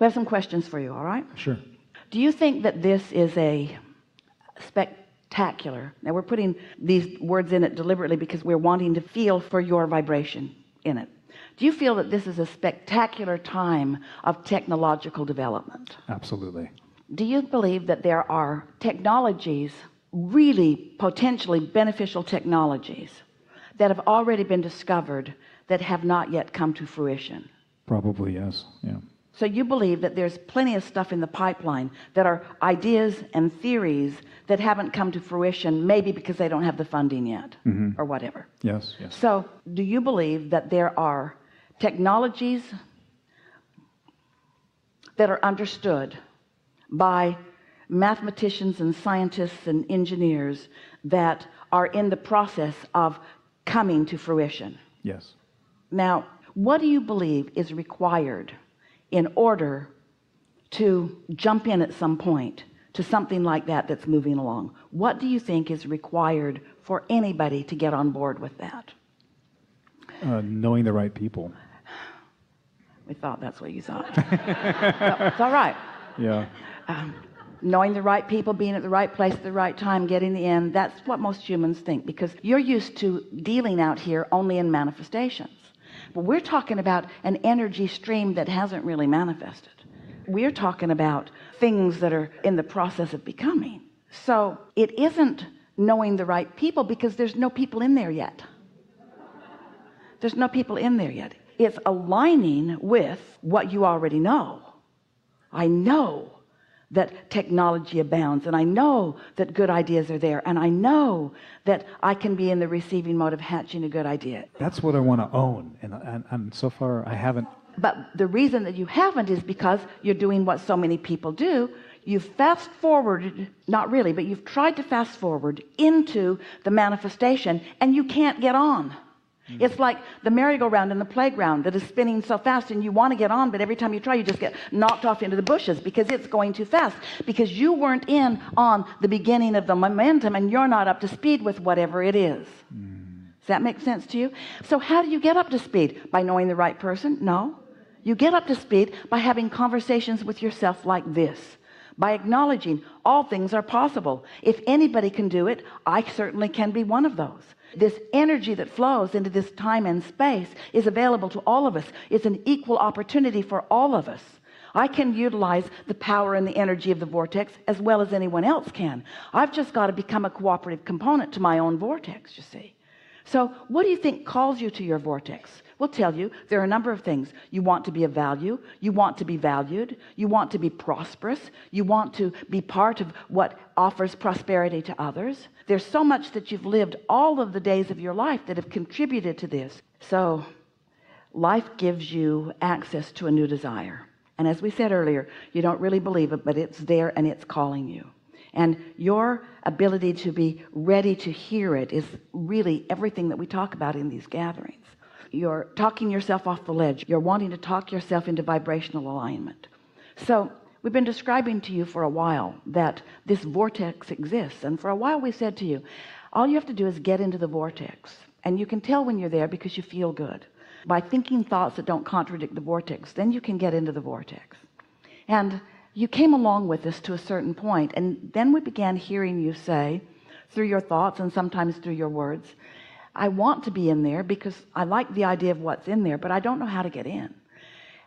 We have some questions for you, all right? Sure. Do you think that this is a spectacular, now we're putting these words in it deliberately because we're wanting to feel for your vibration in it. Do you feel that this is a spectacular time of technological development? Absolutely. Do you believe that there are technologies, really potentially beneficial technologies, that have already been discovered that have not yet come to fruition? Probably, yes. Yeah. So you believe that there's plenty of stuff in the pipeline that are ideas and theories that haven't come to fruition, maybe because they don't have the funding yet, or whatever. Yes, yes. So do you believe that there are technologies that are understood by mathematicians and scientists and engineers that are in the process of coming to fruition? Yes. Now, what do you believe is required in order to jump in at some point to something like that that's moving along? What do you think is required for anybody to get on board with that? Knowing the right people. We thought that's what you thought. No, it's all right. Yeah. Knowing the right people, being at the right place at the right time, getting the end, that's what most humans think, because you're used to dealing out here only in manifestations. But we're talking about an energy stream that hasn't really manifested. We're talking about things that are in the process of becoming. So it isn't knowing the right people, because there's no people in there yet. There's no people in there yet. It's aligning with what you already know. I know that technology abounds, and I know that good ideas are there, and I know that I can be in the receiving mode of hatching a good idea. That's what I want to own, and so far I haven't. But the reason that you haven't is because you're doing what so many people do. You've fast forwarded, not really, but you've tried to fast forward into the manifestation, and you can't get on. It's like the merry-go-round in the playground that is spinning so fast, and you want to get on, but every time you try, you just get knocked off into the bushes because it's going too fast, because you weren't in on the beginning of the momentum, and you're not up to speed with whatever it is. Does that make sense to you? So how do you get up to speed? By knowing the right person? No. You get up to speed by having conversations with yourself like this, by acknowledging all things are possible. If anybody can do it, I certainly can be one of those. This energy that flows into this time and space is available to all of us. It's an equal opportunity for all of us. I can utilize the power and the energy of the vortex as well as anyone else can. I've just got to become a cooperative component to my own vortex, you see. So what do you think calls you to your vortex? We'll tell you there are a number of things. You want to be of value. You want to be valued. You want to be prosperous. You want to be part of what offers prosperity to others. There's so much that you've lived all of the days of your life that have contributed to this. So life gives you access to a new desire. And as we said earlier, you don't really believe it, but it's there and it's calling you. And your ability to be ready to hear it is really everything that we talk about in these gatherings. You're talking yourself off the ledge. You're wanting to talk yourself into vibrational alignment. So we've been describing to you for a while that this vortex exists. And for a while we said to you, all you have to do is get into the vortex. And you can tell when you're there because you feel good. By thinking thoughts that don't contradict the vortex, then you can get into the vortex. And you came along with us to a certain point, and then we began hearing you say, through your thoughts and sometimes through your words, I want to be in there because I like the idea of what's in there, but I don't know how to get in.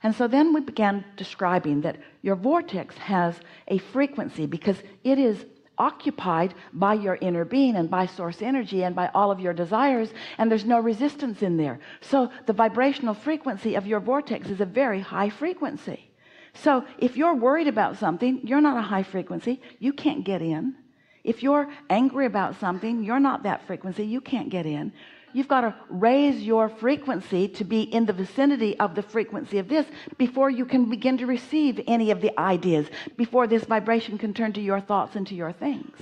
And so then we began describing that your vortex has a frequency because it is occupied by your inner being and by source energy and by all of your desires, and there's no resistance in there. So the vibrational frequency of your vortex is a very high frequency. So if you're worried about something, you're not a high frequency, you can't get in. If you're angry about something, you're not that frequency, you can't get in. You've got to raise your frequency to be in the vicinity of the frequency of this before you can begin to receive any of the ideas, before this vibration can turn to your thoughts and to your things.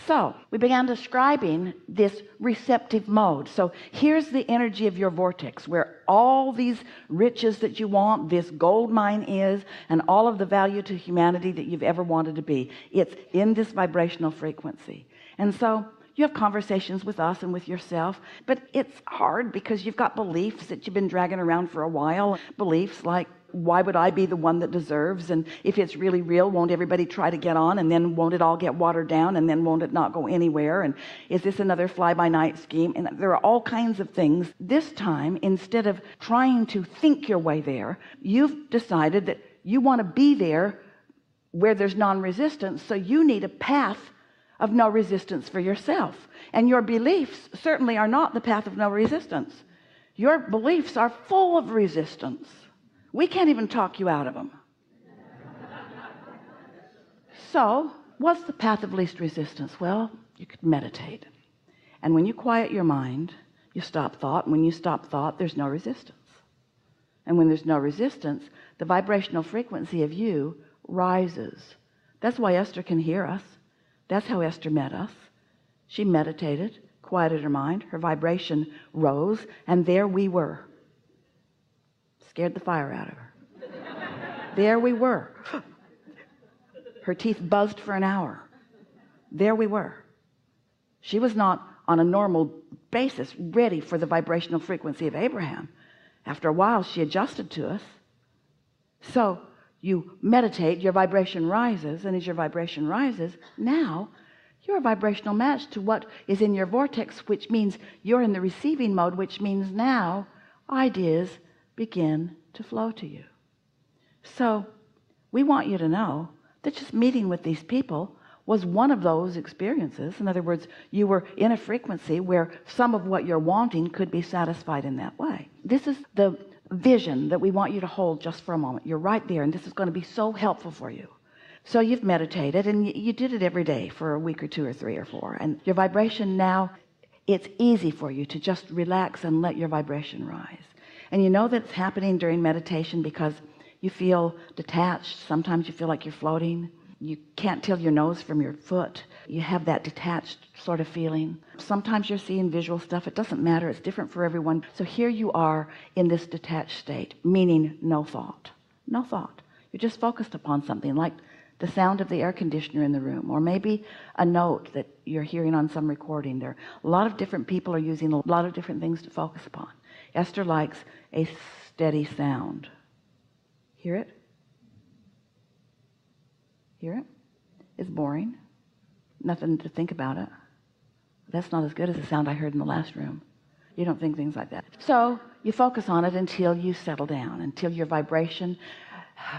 So we began describing this receptive mode. So here's the energy of your vortex, where all these riches that you want, this gold mine is, and all of the value to humanity that you've ever wanted to be. It's in this vibrational frequency. And so you have conversations with us and with yourself, but it's hard because you've got beliefs that you've been dragging around for a while. Beliefs like why would I be the one that deserves? And if it's really real, won't everybody try to get on? And then won't it all get watered down? And then won't it not go anywhere? And is this another fly-by-night scheme? And there are all kinds of things. This time, instead of trying to think your way there, you've decided that you want to be there where there's non-resistance. So you need a path of no resistance for yourself. And your beliefs certainly are not the path of no resistance. Your beliefs are full of resistance. We can't even talk you out of them. So what's the path of least resistance? Well, you could meditate. And when you quiet your mind, you stop thought. And when you stop thought, there's no resistance. And when there's no resistance, the vibrational frequency of you rises. That's why Esther can hear us. That's how Esther met us. She meditated, quieted her mind, her vibration rose, and there we were. Scared the fire out of her. There we were. Her teeth buzzed for an hour. There we were. She was not on a normal basis ready for the vibrational frequency of Abraham. After a while, she adjusted to us. So you meditate, your vibration rises, and as your vibration rises, now you're a vibrational match to what is in your vortex, which means you're in the receiving mode, which means now ideas begin to flow to you. So we want you to know that just meeting with these people was one of those experiences. In other words, you were in a frequency where some of what you're wanting could be satisfied in that way. This is the vision that we want you to hold just for a moment. You're right there, and this is going to be so helpful for you. So you've meditated, and you did it every day for a week or two or three or four, and your vibration now, it's easy for you to just relax and let your vibration rise. And you know that it's happening during meditation because you feel detached. Sometimes you feel like you're floating. You can't tell your nose from your foot. You have that detached sort of feeling. Sometimes you're seeing visual stuff. It doesn't matter. It's different for everyone. So here you are in this detached state, meaning no thought. No thought. You're just focused upon something like the sound of the air conditioner in the room, or maybe a note that you're hearing on some recording. There, a lot of different people are using a lot of different things to focus upon. Esther likes a steady sound. Hear it? Hear it? It's boring. Nothing to think about it. That's not as good as the sound I heard in the last room. You don't think things like that. So you focus on it until you settle down, until your vibration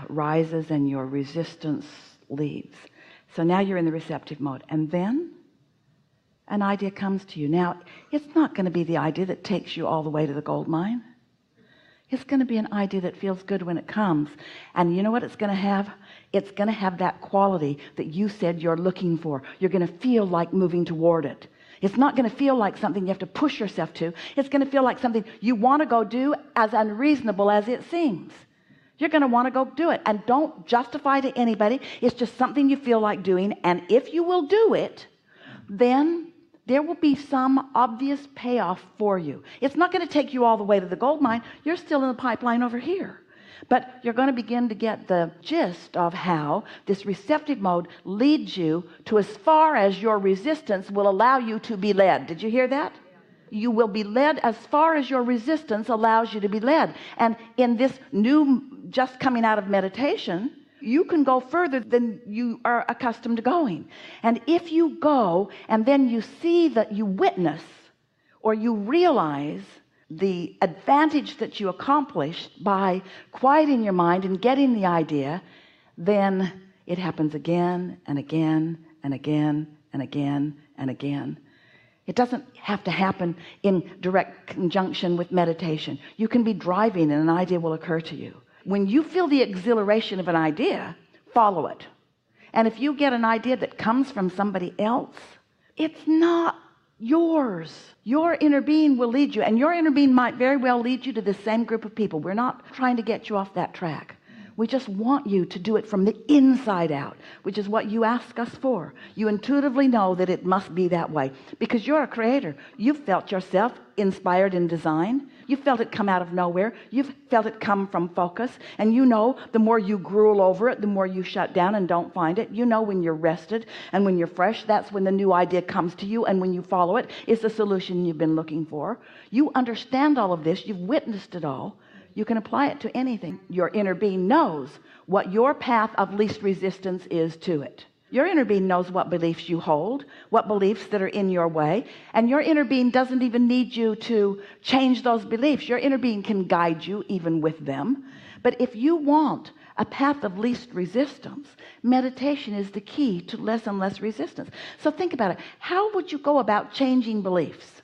rises and your resistance leaves. So now you're in the receptive mode. And then an idea comes to you. Now, it's not going to be the idea that takes you all the way to the gold mine. It's going to be an idea that feels good when it comes. And you know what it's going to have? It's going to have that quality that you said you're looking for. You're going to feel like moving toward it. It's not going to feel like something you have to push yourself to. It's going to feel like something you want to go do, as unreasonable as it seems. You're going to want to go do it. And don't justify to anybody. It's just something you feel like doing. And if you will do it, then there will be some obvious payoff for you. It's not going to take you all the way to the gold mine. You're still in the pipeline over here. But you're going to begin to get the gist of how this receptive mode leads you to as far as your resistance will allow you to be led. Did you hear that? You will be led as far as your resistance allows you to be led. And in this new, just coming out of meditation, you can go further than you are accustomed to going. And if you go and then you see that you witness or you realize the advantage that you accomplished by quieting your mind and getting the idea, then it happens again and again and again and again and again. It doesn't have to happen in direct conjunction with meditation. You can be driving and an idea will occur to you. When you feel the exhilaration of an idea, follow it. And if you get an idea that comes from somebody else, it's not yours. Your inner being will lead you, and your inner being might very well lead you to the same group of people. We're not trying to get you off that track. We just want you to do it from the inside out, which is what you ask us for. You intuitively know that it must be that way because you're a creator. You've felt yourself inspired in design. You felt it come out of nowhere. You've felt it come from focus. And you know the more you gruel over it, the more you shut down and don't find it. You know when you're rested and when you're fresh, that's when the new idea comes to you. And when you follow it, it's the solution you've been looking for. You understand all of this. You've witnessed it all. You can apply it to anything. Your inner being knows what your path of least resistance is to it. Your inner being knows what beliefs you hold, what beliefs that are in your way, and your inner being doesn't even need you to change those beliefs. Your inner being can guide you even with them. But if you want a path of least resistance, meditation is the key to less and less resistance. So think about it. How would you go about changing beliefs?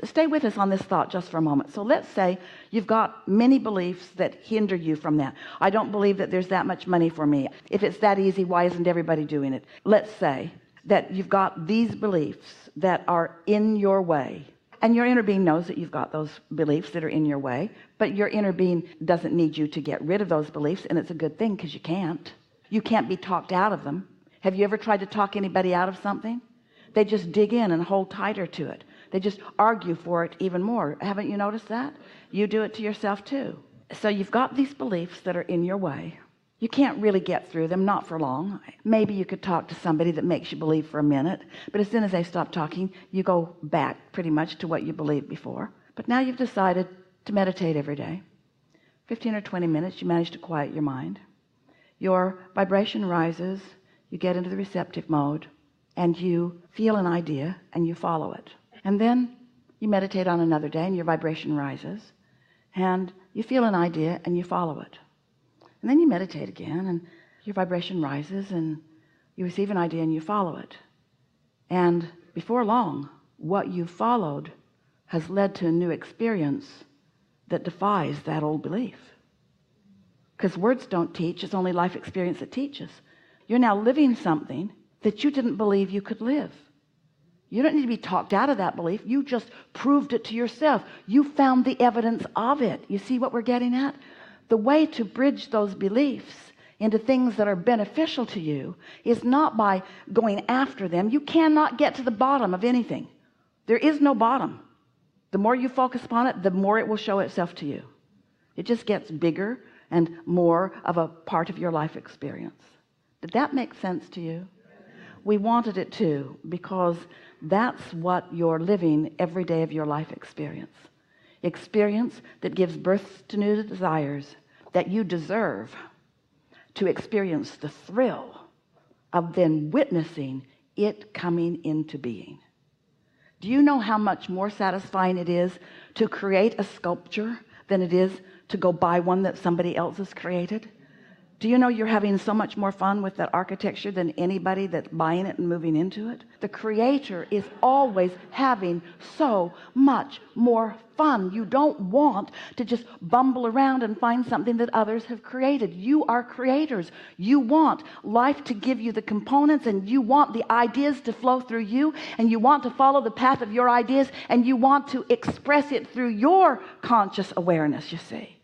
Stay with us on this thought just for a moment. So let's say you've got many beliefs that hinder you from that. I don't believe that there's that much money for me. If it's that easy, why isn't everybody doing it? Let's say that you've got these beliefs that are in your way, and your inner being knows that you've got those beliefs that are in your way, but your inner being doesn't need you to get rid of those beliefs, and it's a good thing because you can't be talked out of them. Have you ever tried to talk anybody out of something? They just dig in and hold tighter to it. They just argue for it even more. Haven't you noticed that? You do it to yourself too. So you've got these beliefs that are in your way. You can't really get through them, not for long. Maybe you could talk to somebody that makes you believe for a minute, but as soon as they stop talking, you go back pretty much to what you believed before. But now you've decided to meditate every day. 15 or 20 minutes, you manage to quiet your mind. Your vibration rises, you get into the receptive mode, and you feel an idea and you follow it. And then you meditate on another day and your vibration rises and you feel an idea and you follow it. And then you meditate again and your vibration rises and you receive an idea and you follow it. And before long, what you followed has led to a new experience that defies that old belief. Because words don't teach, it's only life experience that teaches. You're now living something that you didn't believe you could live. You don't need to be talked out of that belief. You just proved it to yourself. You found the evidence of it. You see what we're getting at? The way to bridge those beliefs into things that are beneficial to you is not by going after them. You cannot get to the bottom of anything. There is no bottom. The more you focus upon it, the more it will show itself to you. It just gets bigger and more of a part of your life experience. Did that make sense to you? We wanted it to, because that's what you're living every day of your life experience that gives birth to new desires that you deserve to experience the thrill of then witnessing it coming into being. Do you know how much more satisfying it is to create a sculpture than it is to go buy one that somebody else has created? Do you know you're having so much more fun with that architecture than anybody that's buying it and moving into it? The creator is always having so much more fun. You don't want to just bumble around and find something that others have created. You are creators. You want life to give you the components, and you want the ideas to flow through you, and you want to follow the path of your ideas, and you want to express it through your conscious awareness, you see.